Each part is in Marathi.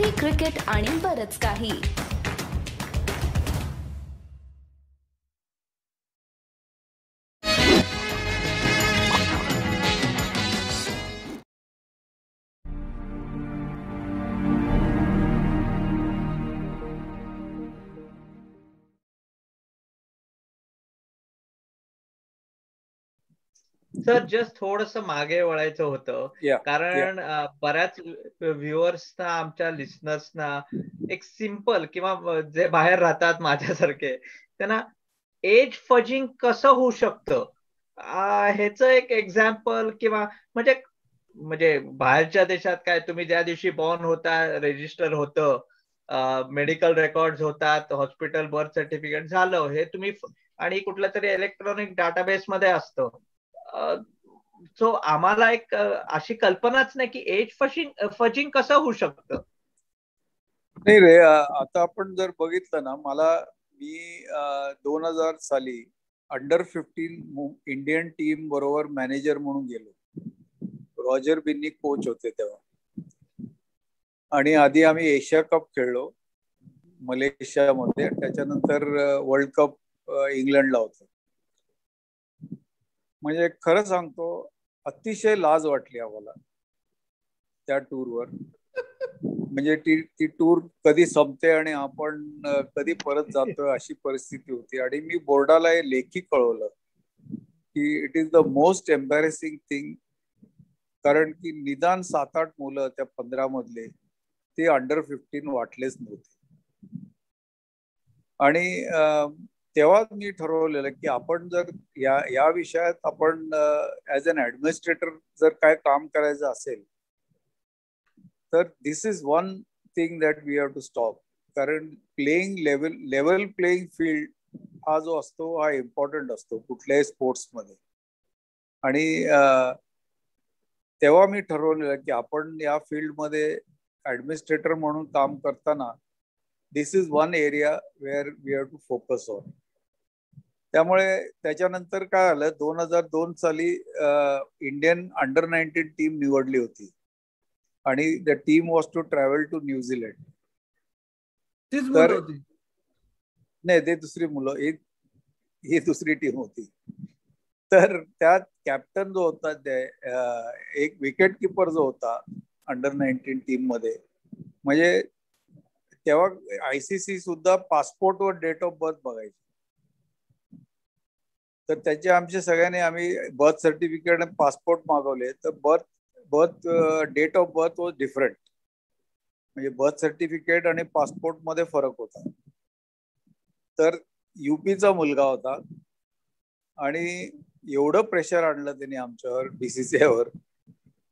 हॉकी, क्रिकेट आणि बरंच काही. सर जस्ट थोडस मागे वळायचं होतं. कारण बऱ्याच व्ह्युअर्सना, आमच्या लिसनर्सना एक सिंपल किंवा जे बाहेर राहतात माझ्यासारखे, त्यांना एज फजिंग कसं होऊ शकतं ह्याचं एक एक्झाम्पल किंवा म्हणजे म्हणजे बाहेरच्या देशात काय तुम्ही ज्या दिवशी बॉर्न होता रेजिस्टर होतं, मेडिकल रेकॉर्ड होतात, हॉस्पिटल बर्थ सर्टिफिकेट झालं हे तुम्ही आणि कुठल्या तरी इलेक्ट्रॉनिक डाटाबेस मध्ये असतं. सो आम्हाला एक अशी कल्पनाच नाही की एज फजिंग कसं होऊ शकतं. नाही रे, आता आपण जर बघितलं ना, मी 2000 साली अंडर-15 इंडियन टीम बरोबर मॅनेजर म्हणून गेलो. रॉजर बिन्नी कोच होते तेव्हा. आणि आधी आम्ही एशिया कप खेळलो मलेशियामध्ये, त्याच्यानंतर वर्ल्ड कप इंग्लंडला होतं. म्हणजे खरं सांगतो, अतिशय लाज वाटली आम्हाला त्या टूरवर. म्हणजे ती टूर कधी संपते आणि आपण कधी परत जातोय अशी परिस्थिती होती. आणि मी बोर्डाला लेखी कळवलं की it is the most embarrassing thing. कारण की निदान 7-8 मुलं त्या 15 मधले ते अंडर-15 वाटलेच नव्हते. आणि तेव्हा मी ठरवलेलं की आपण जर या विषयात आपण ऍज अन ऍडमिनिस्ट्रेटर जर काय काम करायचं असेल तर this is one thing that we have to stop. कारण लेवल प्लेइंग फील्ड हा जो असतो हा इम्पॉर्टंट असतो कुठल्याही स्पोर्ट्समध्ये. आणि तेव्हा मी ठरवलेलं की आपण या फील्डमध्ये ऍडमिनिस्ट्रेटर म्हणून काम करताना this is one area where we have to focus on. त्यामुळे त्याच्यानंतर काय झालं, 2002 साली इंडियन अंडर-19 टीम निवडली होती आणि the team was to travel to New Zealand. तर नाही, ते दुसरी मुलं, ही दुसरी टीम होती. तर त्यात कॅप्टन जो होता, एक विकेट किपर जो होता अंडर-19 टीम मध्ये, म्हणजे तेव्हा ICC सुद्धा पासपोर्टवर डेट ऑफ बर्थ बघायची. तर त्याचे आमचे सगळ्यांनी आम्ही बर्थ सर्टिफिकेट आणि पासपोर्ट मागवले. तर birth date of birth was different. म्हणजे बर्थ सर्टिफिकेट आणि पासपोर्ट मध्ये फरक होता. तर UPचा मुलगा होता आणि एवढं प्रेशर आणलं त्यांनी आमच्यावर BCCIवर.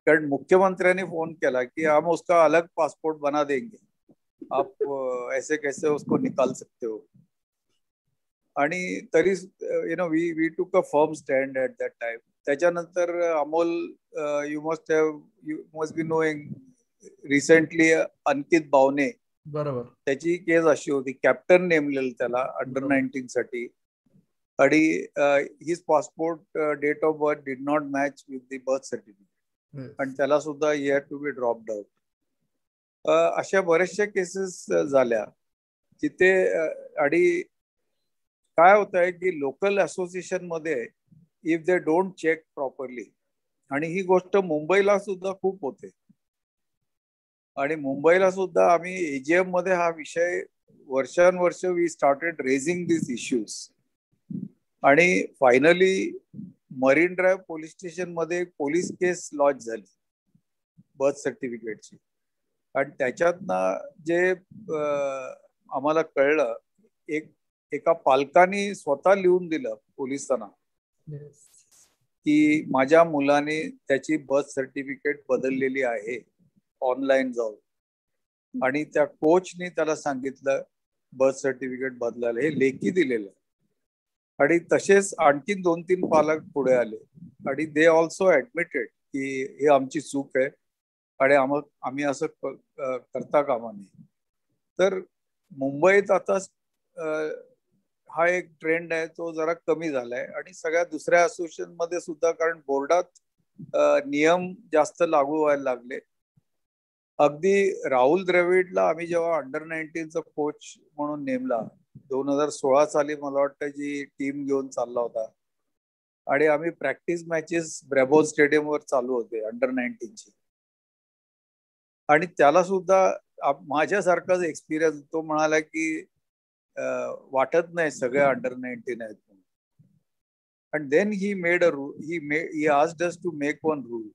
कारण मुख्यमंत्र्यांनी फोन केला की हम उसका अलग पासपोर्ट बना देंगे, आप ऐसे कैसे उसको निकाल सकते हो. आणि तरी we took a firm stand at that time. त्याच्यानंतर Amol, you must be knowing, recently Ankit Bawane, बरोबर, त्याची केस अशी होती, कॅप्टन नेमलेलं त्याला अंडर-19 साठी. आणि his passport date of birth did not match with the birth certificate आणि त्याला सुद्धा he had to be dropped out. अशा बऱ्याचशा केसेस झाल्या जिथे आणि काय होत आहे की लोकल असोसिएशन मध्ये if they don't check properly, आणि ही गोष्ट मुंबईला सुद्धा खूप होते. आणि मुंबईला सुद्धा आम्ही AGM मध्ये हा विषय वर्षानुवर्ष we started raising this issues. आणि finally marine drive police station मध्ये पोलीस केस लॉन्च झाली बर्थ सर्टिफिकेटची. आणि त्याच्यातनं जे आम्हाला कळलं, एका पालकाने स्वतः लिहून दिलं पोलिसांना की माझ्या मुलाने त्याची बर्थ सर्टिफिकेट बदललेली आहे ऑनलाईन जाऊन. आणि त्या कोचने त्याला सांगितलं बर्थ सर्टिफिकेट बदलायला, हे लेखी दिलेलं. आणि तसेच आणखी 2-3 पालक पुढे आले आणि दे ऑल्सो ऍडमिटेड की हे आमची चूक आहे आणि आम्ही असं करता कामा नये. तर मुंबईत आता हा एक ट्रेंड आहे तो जरा कमी झालाय. आणि सगळ्या दुसऱ्या असोसिएशन मध्ये सुद्धा, कारण बोर्डात नियम जास्त लागू व्हायला लागले अगदी राहुल द्रविडला आम्ही जेव्हा अंडर-19चा कोच म्हणून नेमला 2016 साली, मला वाटतं, जी टीम घेऊन चालला होता आणि आम्ही प्रॅक्टिस मॅचेस ब्रॅबो स्टेडियमवर चालू होते अंडर-19ची, आणि त्याला सुद्धा माझ्यासारखाच एक्सपिरियन्स. तो म्हणाला की वाटत नाही सगळे अंडर-19 आहेत. And then he made a rule. He asked us to make one rule.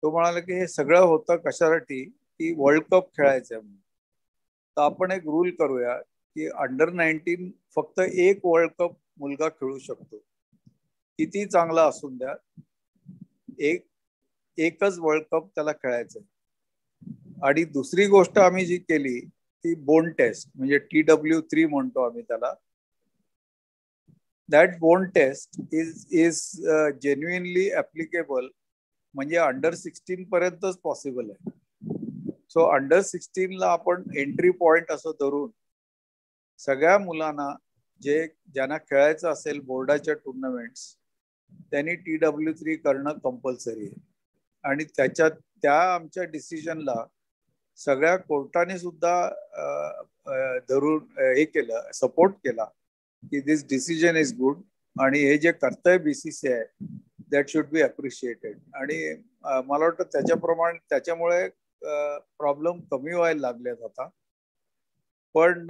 तो म्हणाला की हे सगळं होतं कशासाठी, की वर्ल्ड कप खेळायचं म्हणून. तर आपण एक रूल करूया की अंडर-19 फक्त एक वर्ल्ड कप मुलगा खेळू शकतो, किती चांगला असून द्या, एकच वर्ल्ड कप त्याला खेळायचं. आणि दुसरी गोष्ट आम्ही जी केली ती बोन टेस्ट, म्हणजे TW3 म्हणतो आम्ही त्याला. That bone test is genuinely applicable, म्हणजे अंडर-16 पर्यंतच पॉसिबल आहे. सो अंडर-16ला आपण एंट्री पॉइंट असं धरून सगळ्या मुलांना ज्यांना खेळायचं असेल बोर्डाच्या टुर्नामेंट्स, त्यांनी TW3 करणं कंपल्सरी आहे. आणि त्या आमच्या डिसिजनला सगळ्या कोर्टाने सुद्धा धरून हे केलं, सपोर्ट केला की दिस डिसिजन इज गुड, आणि हे जे करतंय BCCI that should be appreciated. आणि मला वाटतं त्याच्यामुळे प्रॉब्लेम कमी व्हायला लागलेत आता. पण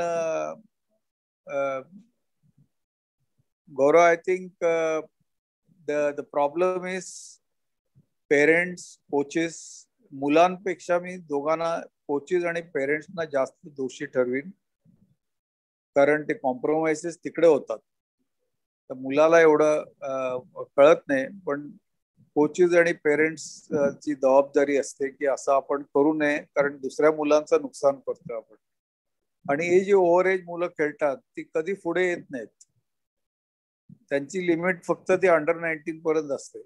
Gaurav, I think the problem is parents, coaches. मुलांपेक्षा मी दोघांना, कोचेस आणि पेरेंट्सना, जास्त दोषी ठरवीन, कारण ते कॉम्प्रोमाइसेस तिकडे होतात. तर मुलाला एवढं कळत नाही, पण कोचेस आणि पेरेंट्स ची जबाबदारी असते की असं आपण करू नये, कारण दुसऱ्या मुलांचं नुकसान करतो आपण. आणि हे जे ओव्हर एज मुलं खेळतात ती कधी पुढे येत नाहीत. त्यांची लिमिट फक्त ती अंडर-19 पर्यंत असते,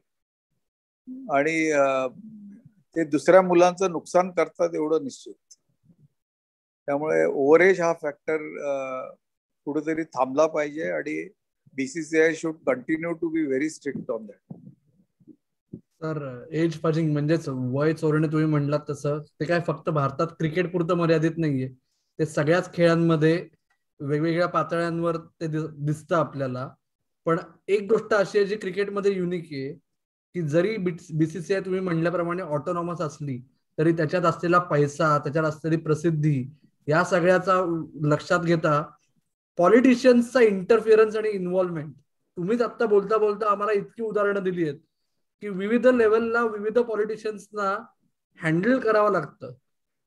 आणि ते दुसऱ्या मुलांचं नुकसान करतात एवढं निश्चित. त्यामुळे ओव्हर एज हा फॅक्टर कुठेतरी थांबला पाहिजे, आणि BCCI should continue to be very strict on that. तर एज फजिंग म्हणजेच वय चोरणे तुम्ही म्हणलात तसं, ते काय फक्त भारतात क्रिकेट पुरतं मर्यादित नाहीये, ते सगळ्याच खेळांमध्ये वेगवेगळ्या पातळ्यांवर ते दिसतं आपल्याला. पण एक गोष्ट अशी आहे जी क्रिकेटमध्ये युनिक आहे, की जरी BCCI तुम्ही म्हणल्याप्रमाणे ऑटोनॉमस असली तरी त्याच्यात असलेला पैसा, त्याच्यात असलेली प्रसिद्धी, या सगळ्याचा लक्षात घेता पॉलिटिशियन्सचा इंटरफिअरन्स आणि इन्व्हॉल्वमेंट, तुम्हीच आता बोलता बोलता आम्हाला इतकी उदाहरणं दिली आहेत की विविध लेवलला विविध पॉलिटिशियन्सना हँडल करावं लागतं.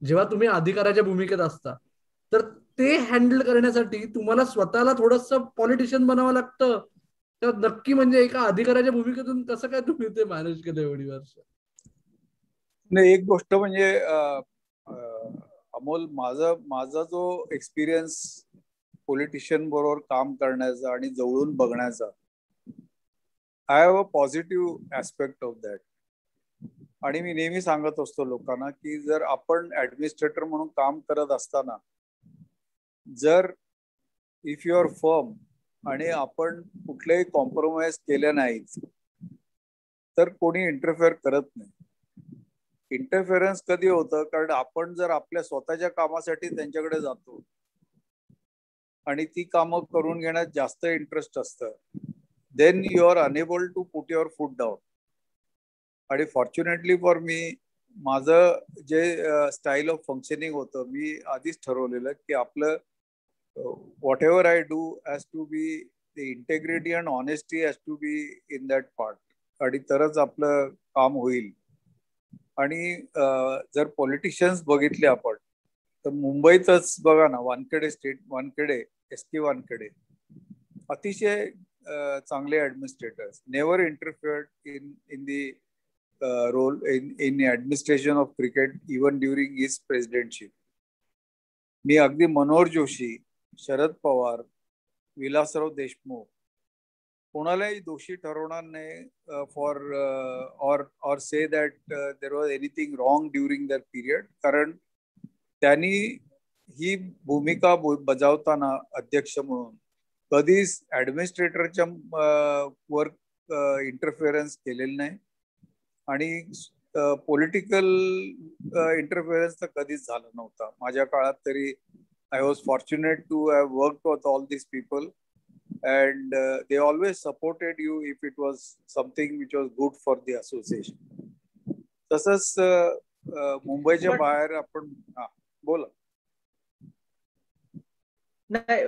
जेव्हा तुम्ही अधिकाराच्या भूमिकेत असता तर ते हँडल करण्यासाठी तुम्हाला स्वतःला थोडंसं पॉलिटिशियन बनावं लागतं. तर नक्की म्हणजे एका अधिकाराच्या भूमिकेतून कसं काय तुम्ही ते मॅनेज केलं एवढी वर्ष? नाही, एक गोष्ट म्हणजे अमोल, माझा जो एक्सपिरियन्स पॉलिटिशियन बरोबर काम करण्याचा आणि जवळून बघण्याचा, I have a positive aspect of that. आणि मी नेहमी सांगत असतो लोकांना की जर आपण ऍडमिनिस्ट्रेटर म्हणून काम करत असताना जर इफ यू आर फर्म आणि आपण कुठलेही कॉम्प्रोमाइज केले नाहीत तर कोणी इंटरफेअर करत नाही. इंटरफेरन्स कधी होतं, कारण आपण जर आपल्या स्वतःच्या कामासाठी त्यांच्याकडे जातो आणि ती कामं करून घेण्यात जास्त इंटरेस्ट असतं, then you are enable to put your foot down. आणि फॉर्च्युनेटली फॉर मी, माझं जे स्टाईल ऑफ फंक्शनिंग होतं, मी आधीच ठरवलेलं की आपलं whatever I do has to be the integrity and honesty has to be in that part, आणि तरच आपलं काम होईल. आणि जर पॉलिटिशियन्स बघितले आपण तर मुंबईतच बघा ना, वानखेडे SK वानखेडे अतिशय चांगले administrators, never interfered in the role in administration of cricket even during his presidentship. मी अगदी मनोहर जोशी, शरद पवार, विलासराव देशमुख कोणालाही दोषी ठरवणार नाही फॉर और say that there was anything wrong during that period, कारण त्यांनी ही भूमिका बजावताना अध्यक्ष म्हणून कधीच ऍडमिनिस्ट्रेटरच्या वर्क इंटरफिअरन्स केलेलं नाही. आणि पॉलिटिकल इंटरफेरन्स तर कधीच झाला नव्हता माझ्या काळात तरी. I was fortunate to have worked with all these people, and they always supported you if it was something which was good for the association. तसंच मुंबईच्या बाहेर आपण बोला. नाही,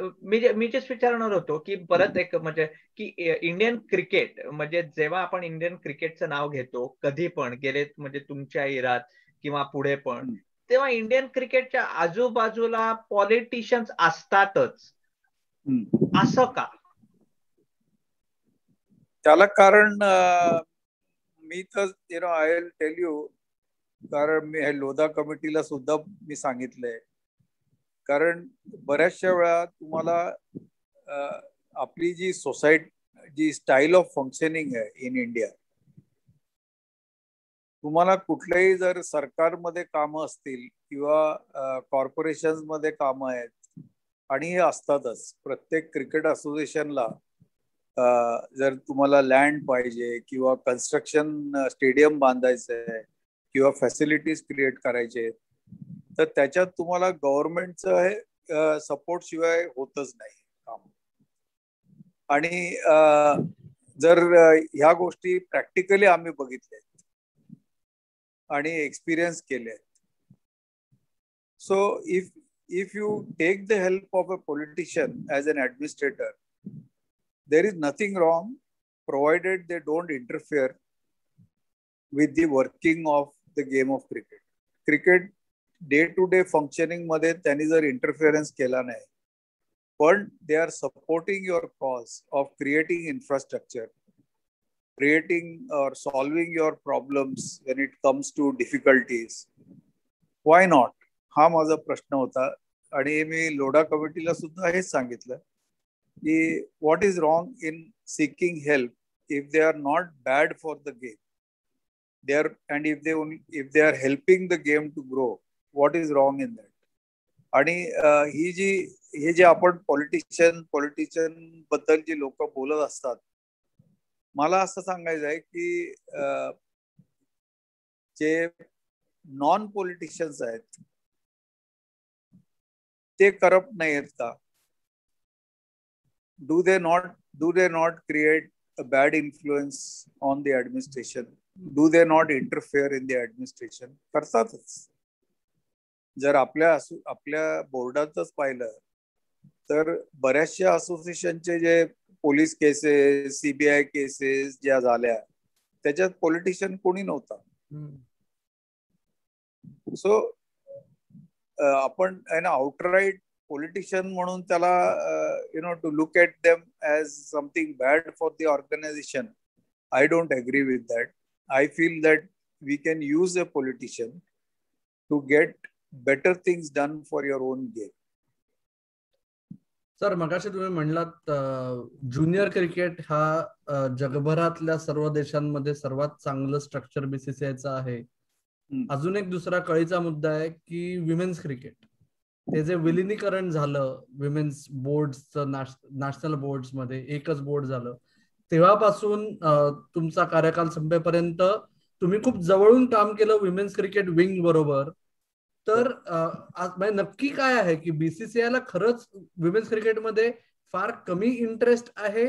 मी जस्ट विचारणार होतो की परत एक म्हणजे की इंडियन क्रिकेट म्हणजे जेव्हा आपण इंडियन क्रिकेटचं नाव घेतो कधी पण गेले म्हणजे तुमच्या इरात किंवा पुढे पण, तेव्हा इंडियन क्रिकेटच्या आजूबाजूला पॉलिटिशियन्स असतातच. असं का? त्याला कारण मी तर आय विल टेल यू, कारण मी हे लोधा कमिटीला सुद्धा मी सांगितलंय. कारण बऱ्याचशा वेळा तुम्हाला आपली जी सोसायटी जी स्टाईल ऑफ फंक्शनिंग आहे इन इंडिया, तुम्हाला कुठल्याही जर सरकारमध्ये कामं असतील किंवा कॉर्पोरेशन्स मध्ये कामं आहेत आणि हे असतातच प्रत्येक क्रिकेट असोसिएशनला. जर तुम्हाला लँड पाहिजे किंवा कन्स्ट्रक्शन स्टेडियम बांधायचं आहे किंवा फॅसिलिटीज क्रिएट करायचे, तर त्याच्यात तुम्हाला गव्हर्नमेंटचं सपोर्ट शिवाय होतच नाही काम. आणि जर ह्या गोष्टी प्रॅक्टिकली आम्ही बघितल्या आणि एक्सपिरियन्स केले. So if you take the help of a politician as an administrator, there is nothing wrong provided they don't interfere with the working of the game of cricket. Cricket day to day functioning मध्ये त्यांनी जर इंटरफिअरन्स केला नाही, पण they are supporting your cause of creating infrastructure, creating और solving your problems when it comes to difficulties, why not? हा माझा प्रश्न होता. आणि मी लोढा कमिटीला सुद्धा हेच सांगितलं की what is wrong in seeking help if they are not bad for the game, they are, and if they are helping the game to grow, what is wrong in that? आणि हे जे आपण पॉलिटिशियन बद्दल जी लोक बोलत असतात, मला असं सांगायचं आहे की जे नॉन पॉलिटिशियन्स आहेत ते करप्ट नाही आहेत का? Do they not create a bad influence on the administration? Do they not interfere in the administration? करतातच. जर आपल्या बोर्डातच पाहिलं तर बऱ्याचशा असोसिएशनचे जे पोलीस केसेस, सीबीआय केसेस ज्या झाल्या त्याच्यात पॉलिटिशियन कोणी नव्हता. सो आपण आउटराईट पॉलिटिशियन म्हणून त्याला to look at them as something bad for the organisation, I don't agree with that. I feel that we can use a politician to get better things done for your own game. Sir, मगाशी तुम्ही म्हणलात ज्युनियर क्रिकेट हा जगभरातल्या सर्व देशांमध्ये सर्वात चांगलं स्ट्रक्चर बीसीसीआयचं आहे. अजून एक दुसरा कळीचा मुद्दा आहे की विमेन्स क्रिकेट, ते जे विलिनीकरण झालं विमेन्स बोर्डचं नॅशनल बोर्ड्स मध्ये, एकच बोर्ड झालं, तेव्हापासून तुमचा कार्यकाल संपेपर्यंत तुम्ही खूप जवळून काम केलं विमेन्स क्रिकेट विंग बरोबर. तर नक्की काय आहे की बीसीसीआयला खरंच विमेन्स क्रिकेटमध्ये फार कमी इंटरेस्ट आहे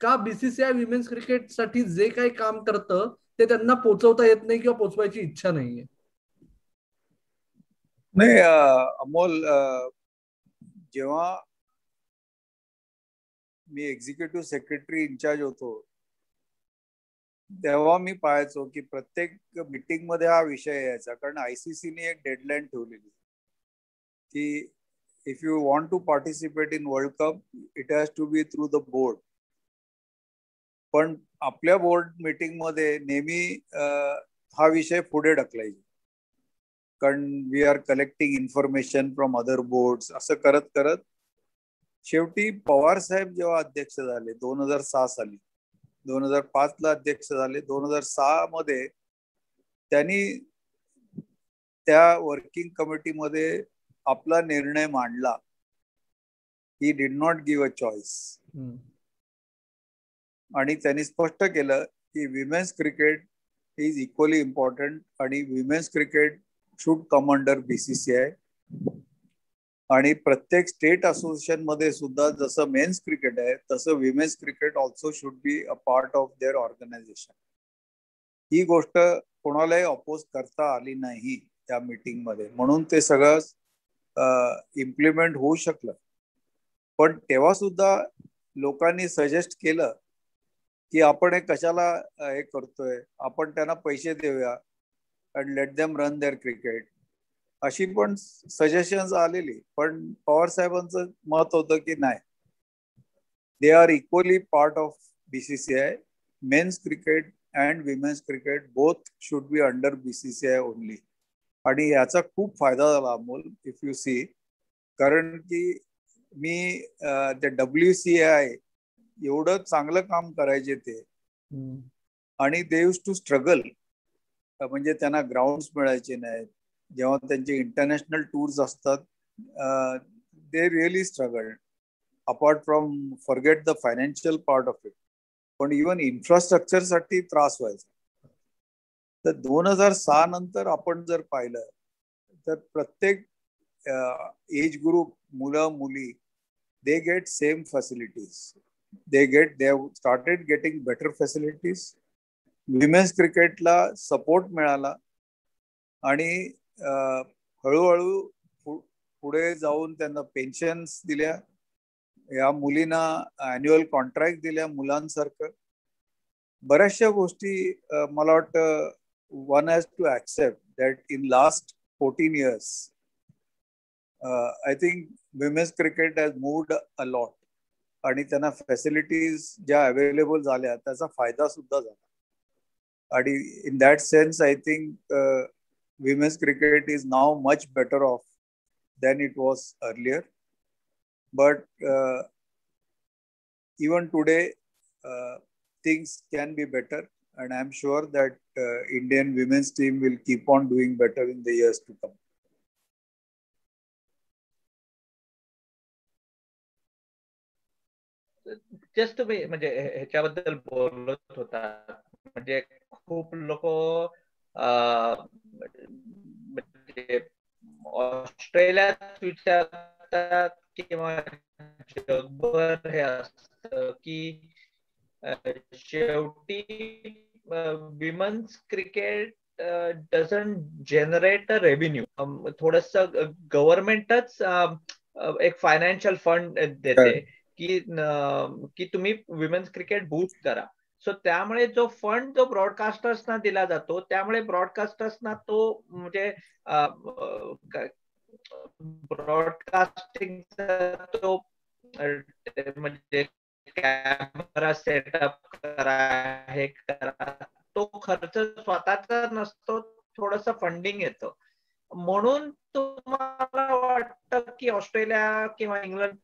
का? बीसीसीआय विमेन्स क्रिकेट साठी जे काही काम करतं ते त्यांना पोचवता येत नाही किंवा पोचवायची इच्छा नाहीये? नाही अमोल, जेव्हा मी एक्झिक्युटिव्ह सेक्रेटरी इन्चार्ज होतो तेव्हा मी पाहायचो की प्रत्येक मीटिंग मध्ये हा विषय यायचा. कारण आयसीसीने एक डेडलाईन ठेवलेली की if you want to participate in world cup it has to be through the board. पण आपल्या बोर्ड मीटिंग मध्ये नेहमी हा विषय पुढे ढकलायचे, कारण we are collecting information from other boards. असं करत करत शेवटी पवार साहेब जेव्हा अध्यक्ष झाले 2006 साली, 2005 ला अध्यक्ष झाले, 2006 मध्ये त्यांनी त्या वर्किंग कमिटीमध्ये आपला निर्णय मांडला. He did not give a choice. आणि त्यांनी स्पष्ट केलं की women's cricket is equally important आणि women's cricket should come under BCCI. आणि प्रत्येक स्टेट असोसिएशन मध्ये सुद्धा जसं मेन्स क्रिकेट आहे तसं women's cricket also should be a part of their organisation. ही गोष्ट कोणालाही अपोज करता आली नाही त्या मीटिंग मध्ये, म्हणून ते सगळं इम्प्लिमेंट होऊ शकलं. पण तेव्हा सुद्धा लोकांनी सजेस्ट केलं की आपण हे कशाला हे करतोय, आपण त्यांना पैसे देऊया and let them run their cricket, अशी पण सजेशन्स आलेली. पण पवार साहेबांचं मत होतं की नाही, they are equally part of BCCI. Men's cricket and women's cricket both should be under BCCI only. आणि याचा खूप फायदा झाला अमोल, इफ यू सी. कारण की मी ते WCI एवढं चांगलं काम करायचे ते, आणि दे यूज टू स्ट्रगल. म्हणजे त्यांना ग्राउंड्स मिळायचे नाहीत. जेव्हा त्यांचे इंटरनॅशनल टूर्स असतात, they really struggle apart from forget the financial part of it. पण इव्हन इन्फ्रास्ट्रक्चर साठी त्रास व्हायचा. तर 2006 नंतर आपण जर पाहिलं तर प्रत्येक एज ग्रुप, मुलं मुली, they get same facilities. They have started getting better facilities. Women's cricket ला सपोर्ट मिळाला आणि हळूहळू पुढे जाऊन त्यांना पेन्शन्स दिल्या, या मुलींना अॅन्युअल कॉन्ट्रॅक्ट दिल्या मुलांसारखं. बऱ्याचशा गोष्टी मला वाटतं one has to accept that in last 14 years I think women's cricket has moved a lot. आणि त्यांना फॅसिलिटीज ज्या अवेलेबल झाल्या त्याचा फायदा सुद्धा झाला. आणि in that sense I think women's cricket is now much better of than it was earlier. But even today things can be better, and I'm sure that Indian women's team will keep on doing better in the years to come. Just तुम्ही म्हणजे ह्याच्याबद्दल बोलत होता, म्हणजे खूप लोक म्हणजे ऑस्ट्रेलियात विचारतात किंवा जगभर हे असतं की शेवटी women's cricket doesn't generate a revenue. थोडस गव्हर्नमेंटच एक फायनान्शियल फंड देते की तुम्ही विमेन्स क्रिकेट बूस्ट करा. सो त्यामुळे जो फंड जो ब्रॉडकास्टर्सना दिला जातो, त्यामुळे ब्रॉडकास्टर्सना तो म्हणजे ब्रॉडकास्टिंगचा तो म्हणजे कॅमेरा सेटअप करा, हे करा, तो खर्च स्वतःचा नसतो, थोडस फंडिंग येतं. म्हणून तुम्हाला वाटतं की ऑस्ट्रेलिया किंवा इंग्लंड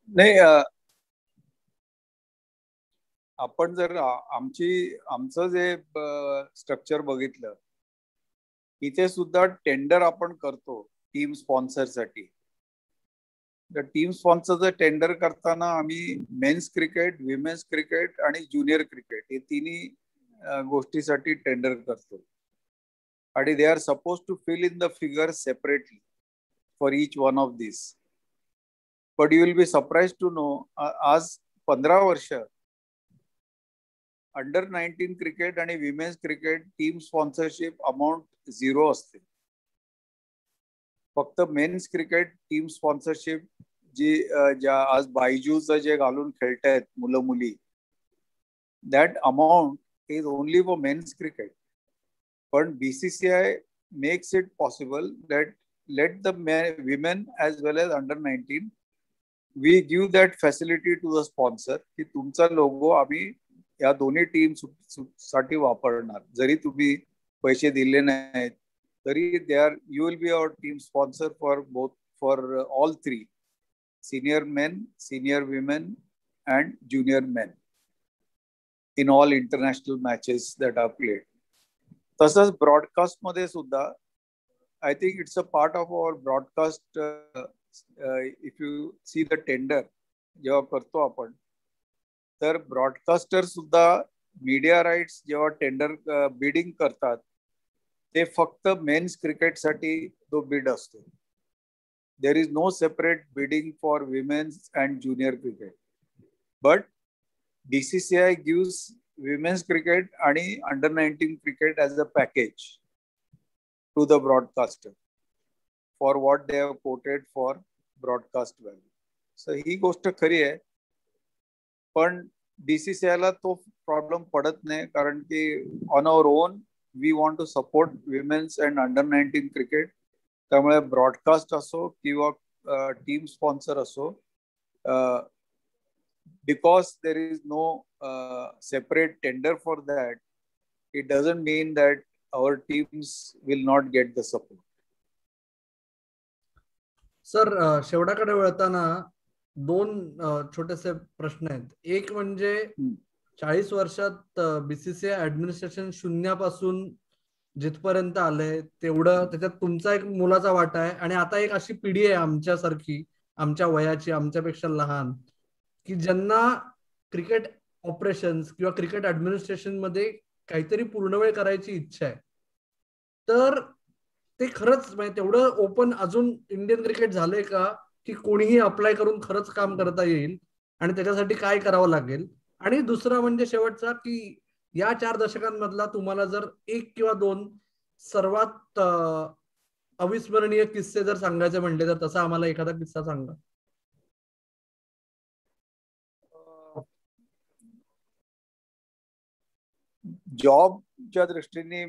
नाही, आपण जर आमचं जे स्ट्रक्चर बघितलं, इथे सुद्धा टेंडर आपण करतो टीम स्पॉन्सरसाठी. तर टीम स्पॉन्सरचं टेंडर करताना आम्ही मेन्स क्रिकेट, विमेन्स क्रिकेट आणि ज्युनियर क्रिकेट हे तिन्ही गोष्टीसाठी टेंडर करतो. आणि they are suppose to fill in the figure separately for each one of this. But you will be surprise to know, आज 15 वर्ष अंडर 19 क्रिकेट आणि women's cricket team sponsorship amount 0 असते. फक्त मेन्स क्रिकेट टीम स्पॉन्सरशिप ज्या आज बायजूचं जे घालून खेळतायत मुलं मुली, that amount is only for men's cricket. पण BCCI makes it possible that let the women as well as under 19 we give that facility to the sponsor की तुमचा लोगो आम्ही या दोन्ही टीम साठी वापरणार. जरी तुम्ही पैसे दिले नाहीत तरी you will be our team sponsor for all 3, senior men, senior women and junior men in all international matches that are played. तसंच ब्रॉडकास्ट मध्ये सुद्धा I think it's a part of our broadcast. If you see the tender, जेव्हा करतो आपण, तर ब्रॉडकास्टर सुद्धा मीडिया राईट्स जेव्हा टेंडर बिडिंग करतात, ते फक्त मेन्स क्रिकेटसाठी तो बिड असतो. There is no separate bidding for women's and junior cricket. But BCCI gives women's cricket आणि under-19 cricket as a package to the broadcaster for what they have quoted for broadcast value. So ही गोष्ट खरी आहे, पण BCCI ला तो प्रॉब्लेम पडत नाही, कारण की on our own we want to support women's and under-19 cricket. त्यामुळे ब्रॉडकास्ट असो किंवा टीम स्पॉन्सर असो, because there is no separate tender for that, it doesn't mean that our teams will not get the support. Sir, शेवटाकडे वळताना दोन छोटेसे प्रश्न आहेत. एक म्हणजे 40 वर्षात BCCI ऍडमिनिस्ट्रेशन शून्यापासून जिथपर्यंत आलंय तेवढं त्याच्यात तुमचा एक मोलाचा वाटा आहे. आणि आता एक अशी पिढी आहे आमच्यासारखी, आमच्या वयाची, आमच्यापेक्षा लहान, की ज्यांना क्रिकेट ऑपरेशन्स किंवा क्रिकेट ऍडमिनिस्ट्रेशन मध्ये काहीतरी पूर्णवेळ करायची इच्छा आहे. तर ते खरंच म्हणजे तेवढं ओपन अजून इंडियन क्रिकेट झालंय का, की कोणीही अप्लाय करून खरंच काम करता येईल, आणि त्याच्यासाठी काय करावं लागेल? आणि दुसरा म्हणजे शेवटचा, की या 4 दशकांमधला तुम्हाला जर 1 किंवा 2 सर्वात अविस्मरणीय किस्से जर सांगायचे म्हणले, तर तसा आम्हाला एखादा किस्सा सांगा. जॉबच्या दृष्टीने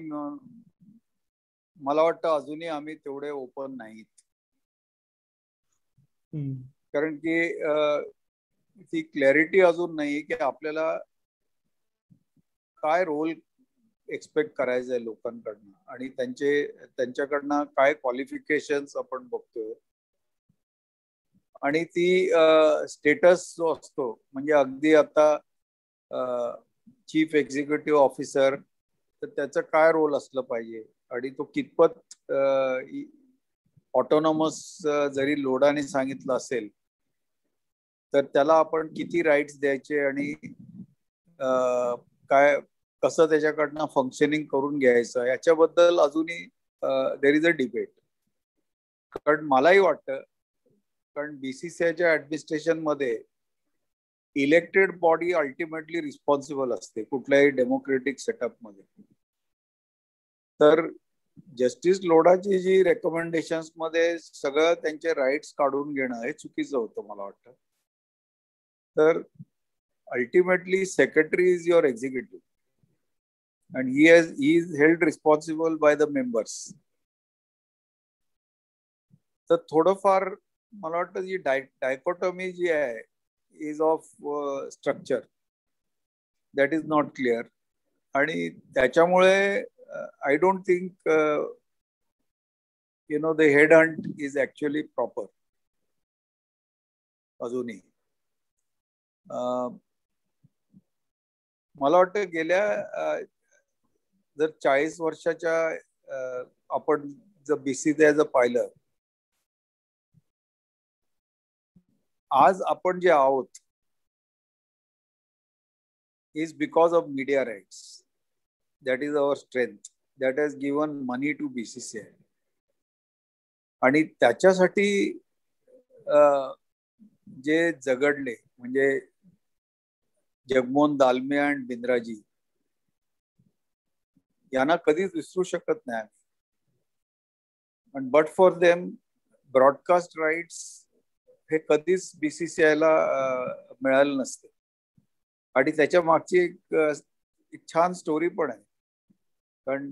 मला वाटतं अजूनही आम्ही तेवढे ओपन नाहीत, कारण की ती क्लॅरिटी अजून नाही की आपल्याला काय रोल एक्सपेक्ट करायचं आहे लोकांकडनं, आणि त्यांच्याकडनं काय क्वालिफिकेशन्स आपण बघतोय. आणि ती स्टेटस जो असतो, म्हणजे अगदी आता चीफ एक्झिक्युटिव्ह ऑफिसर, तर त्याचं काय रोल असलं पाहिजे, आणि तो कितपत ऑटोनॉमस जरी लोडाने सांगितलं असेल तर त्याला आपण किती राईट्स द्यायचे, आणि काय कसं त्याच्याकडनं फंक्शनिंग करून घ्यायचं, याच्याबद्दल अजूनही देर इज अ डिबेट. कारण मलाही वाटतं, कारण BCCIच्या ऍडमिनिस्ट्रेशन मध्ये इलेक्टेड बॉडी अल्टिमेटली रिस्पॉन्सिबल असते कुठल्याही डेमोक्रेटिक सेटअप मध्ये. तर जस्टिस लोढाची जी रेकमेंडेशन्स मध्ये सगळं त्यांचे राईट्स काढून घेणं हे चुकीचं होतं मला वाटतं. तर ultimately secretary is your executive and he is held responsible by the members. तर थोडंफार मला वाटतं जी डायकोटॉमी जी आहे is of structure that is not clear, आणि त्याच्यामुळे I don't think the head hunt is actually proper अजूनही. मला वाटतं गेल्या जर 40 वर्षाच्या आपण जर BCCI पाहिलं, आज आपण जे आहोत is because of media rights. That is our strength. That has given money to BCCI. आणि त्याच्यासाठी जे झगडले म्हणजे जगमोहन दालमे आणि बिंद्राजी यांना कधीच विसरू शकत नाही आम्ही. आणि but for them broadcast rights हे कधीच BCCI ला मिळालं नसते. आणि त्याच्या मागची एक छान स्टोरी पण आहे, कारण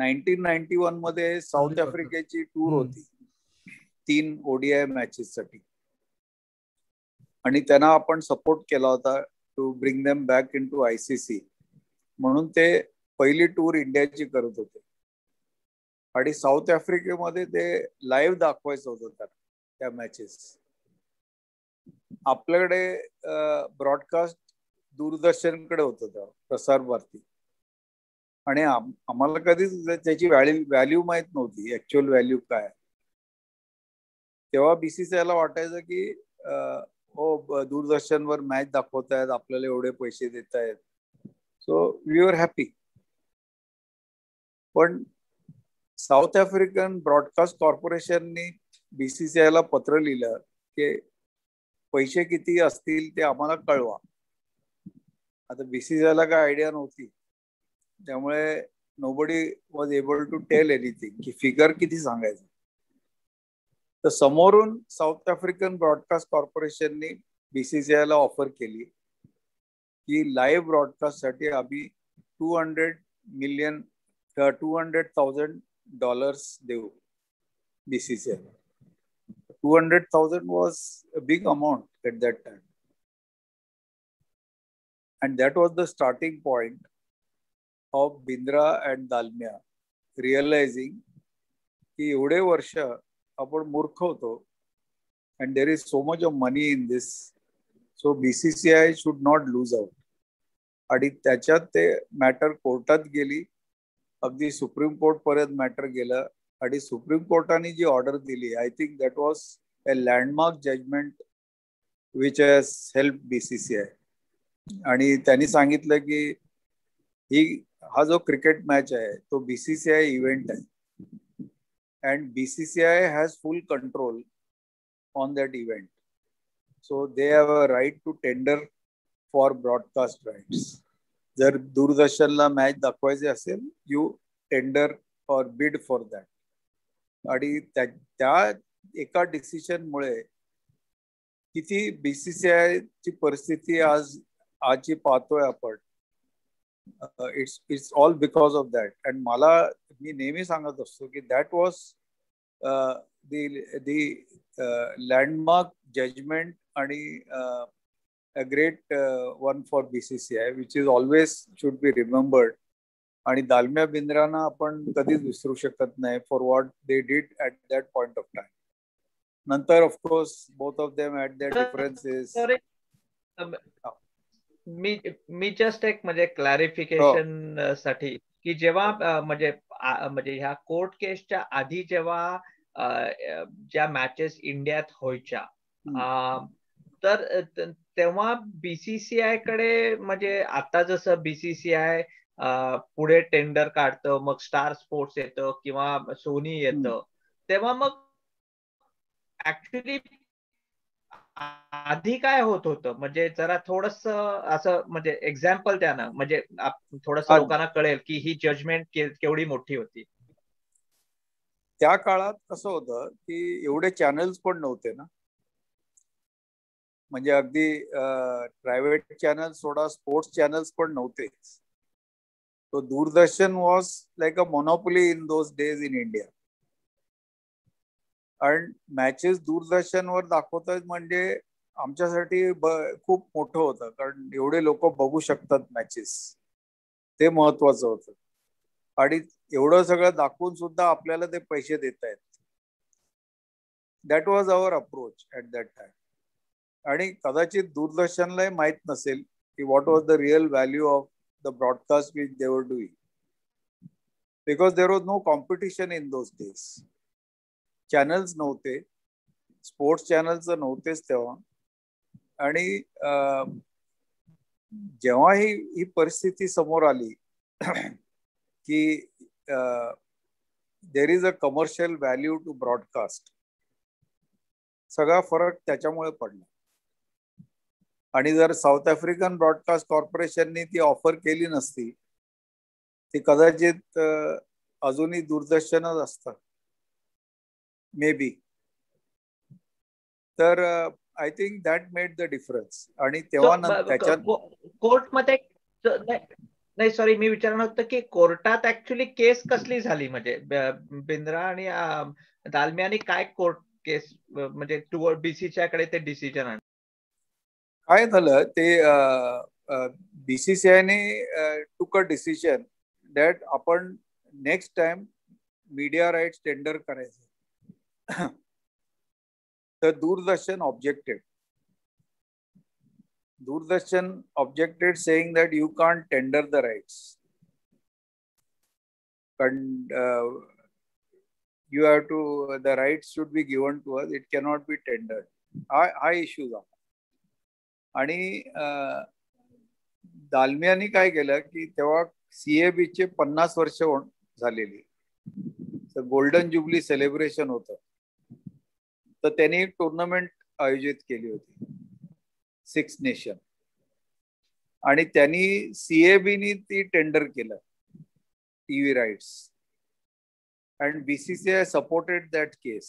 1991 मध्ये साऊथ आफ्रिकेची टूर होती 3 ODI मॅचेस साठी, आणि त्यांना आपण सपोर्ट केला होता to bring them back into ICC म्हणून. ते पहिली टूर इंडियाची करत होते, आणि साऊथ आफ्रिकेमध्ये ते लाईव्ह दाखवायचं होतं त्या मॅचेस. आपल्याकडे ब्रॉडकास्ट दूरदर्शनकडे होतं तेव्हा, प्रसार भारती, आणि आम्हाला कधीच त्याची व्हॅल्यू माहित नव्हती, ऍक्च्युअल व्हॅल्यू काय. तेव्हा BCCI ला वाटायचं की हो दूरदर्शनवर मॅच दाखवतायत, आपल्याला एवढे पैसे देत आहेत, सो वी वर हॅपी. पण साऊथ आफ्रिकन ब्रॉडकास्ट कॉर्पोरेशननी BCCI ला पत्र लिहिलं की पैसे किती असतील ते आम्हाला कळवा. आता BCCI ला काय आयडिया नव्हती, त्यामुळे nobody was able to tell anything की फिगर किती सांगायचं. तर समोरून साऊथ आफ्रिकन ब्रॉडकास्ट कॉर्पोरेशननी BCCI ला ऑफर केली की लाईव्ह ब्रॉडकास्ट साठी आम्ही $200,000 देऊ BCCI. 200,000 was a big amount at that time. And that was the starting point of Bindra and Dalmia realizing की एवढे वर्ष आपण मूर्ख होतो and there is so much of money in this, so BCCI should not lose out. आणि त्याच्यात ते मॅटर कोर्टात गेली, अगदी सुप्रीम कोर्ट पर्यंत मॅटर गेलं आणि सुप्रीम कोर्टाने जी ऑर्डर दिली, I think that was a landmark judgement which has help BCCI. आणि त्यांनी सांगितलं की हा जो क्रिकेट मॅच आहे तो BCCI इव्हेंट आहे and BCCI has full control on that event, so they have a right to tender for broadcast rights. जर दूरदर्शनला मॅच दाखवायचे असेल, you tender or bid for that. आणि त्या एका डिसिजन मुळे किती BCCI ची परिस्थिती आजची पाहतोय आपण, it's all because of that. And मी नेहमी सांगत असतो की that was the landmark judgment आणि a great one for BCCI which is always should be remembered. आणि दालमिया बिंद्राना आपण कधीच विसरू शकत नाही for what they did at that point of time. नंतर of course both of them had their differences. Me just एक म्हणजे क्लॅरिफिकेशन साठी की जेव्हा म्हणजे ह्या कोर्ट केसच्या आधी जेव्हा ज्या मॅचेस इंडियात व्हायच्या, तर तेव्हा BCCI कडे म्हणजे आता जसं BCCI पुढे टेंडर काढतं, मग स्टार स्पोर्ट्स येतं किंवा सोनी येतं, तेव्हा मग ऍक्च्युली आधी काय होत होतं, म्हणजे जरा थोडस असं म्हणजे एक्झाम्पल द्या ना, म्हणजे थोडस लोकांना कळेल की ही जजमेंट केवढी मोठी होती. त्या काळात कसं होतं की एवढे चॅनल्स पण नव्हते ना, म्हणजे अगदी प्रायव्हेट चॅनल सोडा, स्पोर्ट्स चॅनल्स पण नव्हतेच. तो Doordarshan was like a monopoly in those days in India. आणि मॅचेस दूरदर्शनवर दाखवतात म्हणजे आमच्यासाठी खूप मोठं होतं, कारण एवढे लोक बघू शकतात मॅचेस, ते महत्वाचं होतं. आणि एवढं सगळं दाखवून सुद्धा आपल्याला ते पैसे देत आहेत. That was our approach at that time. आणि कदाचित दूरदर्शनलाही माहित नसेल की what was the real value of the broadcast which they were doing, because there was no competition in those days. Channels नव्हते, स्पोर्ट्स चॅनल्स नव्हतेच तेव्हा. आणि जेव्हा ही परिस्थिती समोर आली की there is a commercial value to broadcast, सगळा फरक त्याच्यामुळे पडला. आणि जर साऊथ आफ्रिकन ब्रॉडकास्ट कॉर्पोरेशननी ती ऑफर केली नसती, ती कदाचित अजूनही दूरदर्शनच असतं मे बी. तर I think that made the difference. आणि तेव्हा त्याच्यात कोर्टमध्ये नाही, सॉरी, मी विचारणार होतं की कोर्टात ऍक्च्युली केस कसली झाली, म्हणजे बिंद्रा आणि दालमियानी काय कोर्ट केस म्हणजे BCCI कडे ते डिसिजन आणलं? काय झालं ते BCCI ने टूक अ डिसिजन दॅट आपण next time media rights tender करायचं. तर Doordarshan objected saying that you can't tender the rights and you have to, the rights should be given to us, it cannot be tendered. हा इश्यू झाला. आणि दालमियानी काय केलं की तेव्हा CABचे 50 वर्ष झालेली, तर गोल्डन जुबली सेलिब्रेशन होतं, तर त्यांनी एक टुर्नामेंट आयोजित केली होती 6 नेशन, आणि त्यांनी CABनी ती टेंडर केलं TV rights, and BCCI supported that case.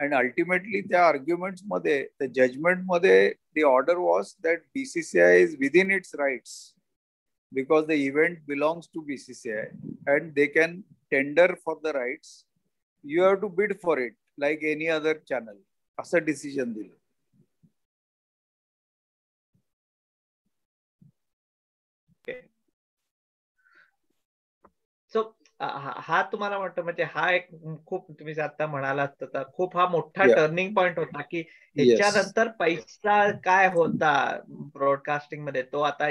And ultimately the arguments मध्ये, the judgment मध्ये, the order was that BCCI is within its rights because the event belongs to BCCI and they can tender for the rights. You have to bid for it like any other channel. असं डिसिजन दिलं. सो हा तुम्हाला वाटतं म्हणजे हा एक खूप तुम्ही आता म्हणालात तर खूप हा मोठा टर्निंग पॉइंट होता की ह्याच्यानंतर पैसा काय होता ब्रॉडकास्टिंग मध्ये तो आता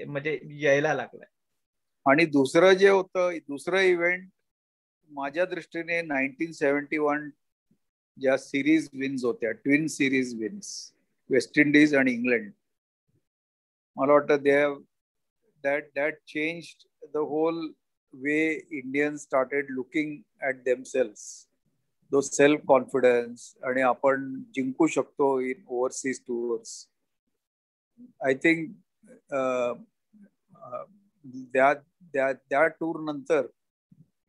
म्हणजे यायला लागलाय. आणि दुसरं जे होतं, दुसरं इव्हेंट माझ्या दृष्टीने 1971 ज्या सिरीज विन्स होत्या, twin series wins, West Indies आणि इंग्लंड, मला वाटतं that changed the whole way Indians started looking at themselves, those self-confidence, आणि आपण जिंकू शकतो in overseas tours. I think that tour नंतर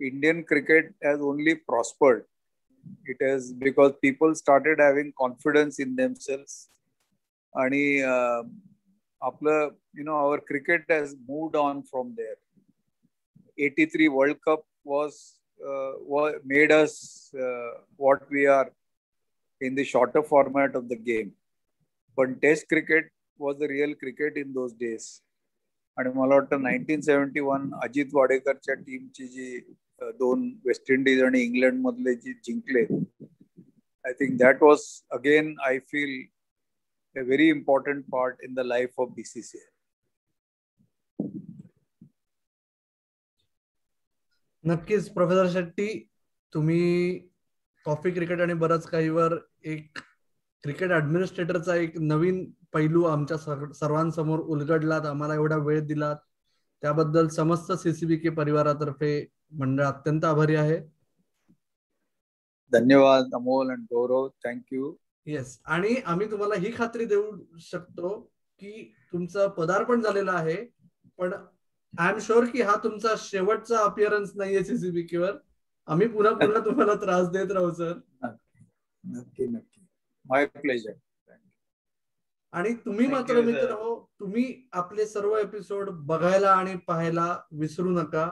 Indian cricket has only prospered. It is because people started having confidence in themselves, आणि आपलं our cricket has moved on from there. 83 World Cup made us what we are in the shorter format of the game. But Test cricket was the real cricket in those days. आणि मला वाटतं 1971 अजित वाडेकरच्या टीमची जी 2 वेस्ट इंडिज आणि इंग्लंड मधले जी जिंकले, I think that was again, I feel, a very important part in the life of BCCI. नक्कीच प्रोफेसर शेट्टी, तुम्ही कॉफी क्रिकेट आणि बरंच काहीवर एक क्रिकेट ऍडमिनिस्ट्रेटरचा एक नवीन पैलू आमच्या सर्वांसमोर उलगडलात, आम्हाला एवढा वेळ दिलात, त्याबद्दल समस्त CCBK परिवारातर्फे मंडळ अत्यंत आभारी आहे. धन्यवाद अमोल आणि गौरव, थँक्यू. येस, आणि आम्ही तुम्हाला ही खात्री देऊ शकतो की तुमचं पदार्पण झालेलं आहे, पण आय एम शुअर की हा तुमचा शेवटचा अपिअरन्स नाहीये CCBK वर. आम्ही पुन्हा तुम्हाला त्रास देत राहू सर. नक्की नक्की, माय प्लेजर. आणि तुम्ही मात्र मित्र हो, तुम्ही आपले सर्व एपिसोड बघायला आणि पाहायला विसरू नका.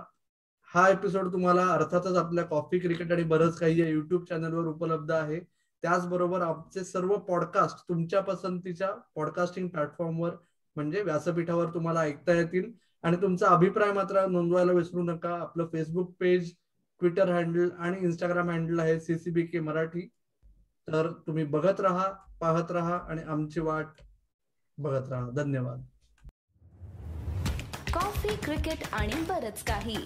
हा एपिसोड तुम्हाला अर्थातच आपल्या कॉफी क्रिकेट आणि बरंच काही या युट्यूब चॅनलवर उपलब्ध आहे. त्याचबरोबर आमचे सर्व पॉडकास्ट तुमच्या पसंतीच्या पॉडकास्टिंग प्लॅटफॉर्मवर म्हणजे व्यासपीठावर तुम्हाला ऐकता येतील. आणि तुमचा अभिप्राय मात्र नोंदवायला विसरू नका. आपलं फेसबुक पेज, ट्विटर हँडल आणि इंस्टाग्राम हँडल आहे CCBK मराठी. तर तुम्ही बघत राहा, पाहत राहा आणि आमची वाट बघत राहा. धन्यवाद. कॉफी क्रिकेट आणि बरंच काही.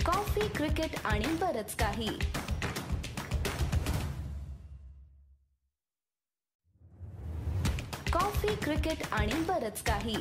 कॉफी क्रिकेट आणि बरंच काही. कॉफी क्रिकेट आणि बरंच काही.